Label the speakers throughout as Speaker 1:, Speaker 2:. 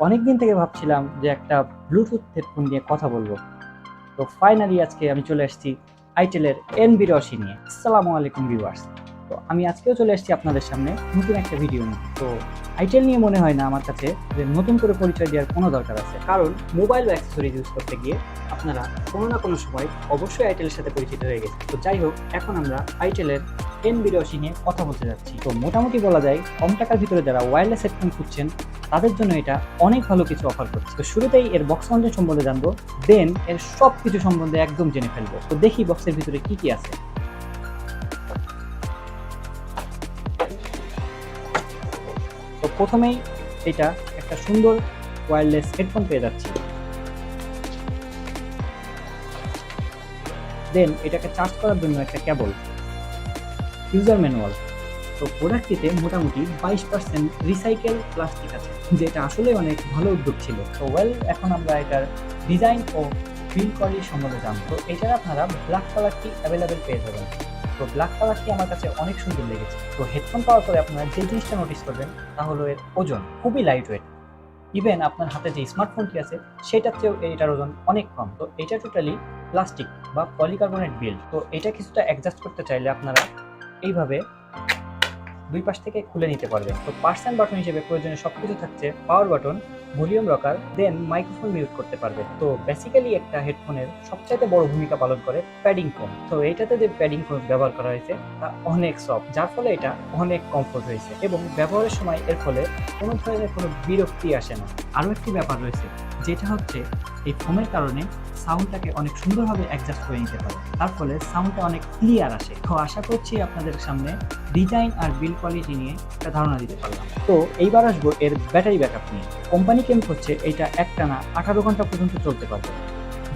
Speaker 1: অনেকদিন থেকে ভাবছিলাম যে একটা ব্লুটুথ হেডফোন নিয়ে কথা বলবো। তো ফাইনালি আজকে আমি চলে আসছি আইটেলের NB82 নিয়ে। আসসালামু আলাইকুম ভিউয়ার্স। তো আমি আজকেও চলে আসছি আপনাদের সামনে নতুন একটা ভিডিও নিয়ে। তো আইটেল নিয়ে মনে হয় না আমার কাছে যে নতুন করে পরিচয় দেওয়ার কোনো দরকার আছে, কারণ মোবাইল বা অ্যাক্সেসরিজ ইউজ করতে গিয়ে আপনারা কোনো না কোনো সময় অবশ্যই আইটেলের সাথে পরিচিত হয়ে গেছে। তো যাই হোক, এখন আমরা আইটেলের NB82 নিয়ে কথা বলতে যাচ্ছি। তো মোটামুটি বলা যায় কম টাকার ভিতরে যারা ওয়্যারলেস হেডফোন খুঁজছেন তাদের জন্য এটা অনেক ভালো কিছু অফার করছে। তো শুরুতেই এর বক্স কন্টেন্ট সম্বন্ধে জানবো, দেন এর সব কিছু সম্বন্ধে একদম জেনে ফেলবো। তো দেখি বক্সের ভিতরে কি কি আছে। তো প্রথমেই এটা একটা সুন্দর ওয়্যারলেস হেডফোন পেয়ে যাচ্ছি। দেন এটাকে চার্জ করার জন্য একটা কেবল, ইউজার ম্যানুয়াল। তো প্রোডাক্টটিতে মোটামুটি 22% রিসাইকেল প্লাস্টিক আছে, যেটা আসলে অনেক ভালো উদ্যোগ ছিল। তো এখন আমরা এটার ডিজাইন ও বিল্ড কোয়ালিটি সম্বন্ধে জানবো। তো এটার আপনারা ব্ল্যাক কালারটি অ্যাভেলেবেল পেয়ে যাবেন। তো ব্ল্যাক কালারটি আমার কাছে অনেক সুন্দর লেগেছে। তো হেডফোন পাওয়ার পরে আপনারা যে জিনিসটা নোটিস করবেন তা হলো এর ওজন খুবই লাইট ওয়েট। ইভেন আপনার হাতে যে স্মার্টফোনটি আছে সেটার চেয়েও এটার ওজন অনেক কম। তো এটা টোটালি প্লাস্টিক বা পলিকার্বনেট বিল্ড। তো এটা কিছুটা অ্যাডজাস্ট করতে চাইলে আপনারা এইভাবে দুই পাশ থেকে খুলে নিতে পারবেন। তো পার্সন বাটন হিসেবে প্রয়োজনীয় সবকিছু থাকছে, পাওয়ার বাটন, ভলিউম রকার, দেন মাইক্রোফোন মিউট করতে পারবে। তো বেসিক্যালি একটা হেডফোনের সবচাইতে বড় ভূমিকা পালন করে প্যাডিং ফোম। তো এইটাতে যে প্যাডিং ফোম ব্যবহার করা হয়েছে তা অনেক সফট, যার ফলে এটা অনেক কমফোর্ট হয়েছে এবং ব্যবহারের সময় এর ফলে কোনো ধরনের কোনো বিরক্তি আসে না। আরও একটি ব্যাপার রয়েছে, যেটা হচ্ছে এই ফোমের কারণে সাউন্ডটাকে অনেক সুন্দরভাবে অ্যাডজাস্ট করে নিতে পারে, তার ফলে সাউন্ডটা অনেক ক্লিয়ার আসে। তো আশা করছি আপনাদের সামনে ডিজাইন আর বিল্ড কোয়ালিটি নিয়ে একটা ধারণা দিতে পারলাম। তো এইবার আসবো এর ব্যাটারি ব্যাকআপ নিয়ে। কোম্পানি কেম করছে এইটা একটানা 18 ঘন্টা পর্যন্ত চলতে পারবে,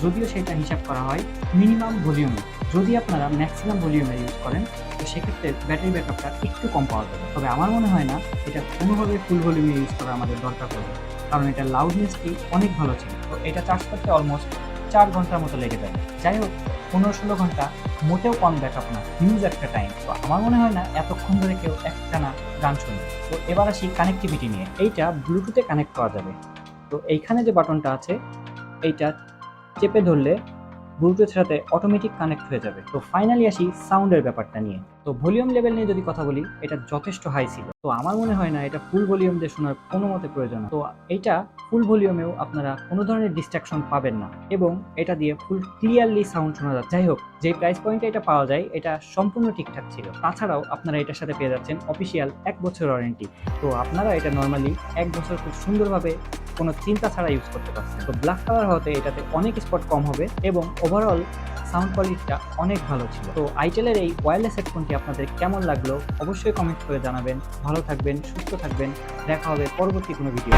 Speaker 1: যদিও সেটা হিসাব করা হয় মিনিমাম ভলিউমে। যদি আপনারা ম্যাক্সিমাম ভলিউমে ইউজ করেন তো সেক্ষেত্রে ব্যাটারি ব্যাকআপটা একটু কম পাওয়া যাবে। তবে আমার মনে হয় না এটা কোনোভাবে ফুল ভলিউমে ইউজ করা আমাদের দরকার পড়বে, কারণ এটা লাউডনেসটি অনেক ভালো ছিল। তো এটা চার্জ করতে অলমোস্ট 4 ঘন্টার মতো লেগে যায়। যাই হোক, 15-16 ঘন্টা মোটেও কম ব্যাকআপ না, হিউজ একটা টাইম। তো আমার মনে হয় না এতক্ষণ ধরে কেউ একটানা গান শুনবে। তো এবার আসি কানেক্টিভিটি নিয়ে। এইটা ব্লুটুথে কানেক্ট করা যাবে। তো এইখানে যে বাটনটা আছে এইটা চেপে ধরলে ব্লুটুথের সাথে অটোমেটিক কানেক্ট হয়ে যাবে। তো ফাইনালি আসি সাউন্ডের ব্যাপারটা নিয়ে। তো ভলিউম লেভেল নিয়ে যদি কথা বলি, এটা যথেষ্ট হাই ছিল। তো আমার মনে হয় না এটা ফুল ভলিউম দিয়ে শোনার কোনো মতে প্রয়োজন। তো এটা ফুল ভলিউমেও আপনারা কোনো ধরনের ডিস্ট্রাকশন পাবেন না এবং এটা দিয়ে ফুল ক্লিয়ারলি সাউন্ড শোনা যাচ্ছে। যাই হোক, যে প্রাইস পয়েন্টে এটা পাওয়া যায় এটা সম্পূর্ণ ঠিকঠাক ছিল। তাছাড়াও আপনারা এটার সাথে পেয়ে যাচ্ছেন অফিসিয়াল 1 বছর ওয়ারেন্টি। তো আপনারা এটা নর্মালি 1 বছর খুব সুন্দরভাবে কোনো চিন্তা ছাড়া ইউজ করতে পারছেন। তো ব্ল্যাক কালার হতে এটাতে অনেক স্পট কম হবে এবং ওভারঅল সাউন্ড কোয়ালিটিটা অনেক ভালো ছিল। তো আইটেলের এই ওয়্যারলেস হেডফোনটি আপনাদের কেমন লাগলো অবশ্যই কমেন্ট করে জানাবেন। ভালো থাকবেন, সুস্থ থাকবেন, দেখা হবে পরবর্তী কোনো ভিডিও।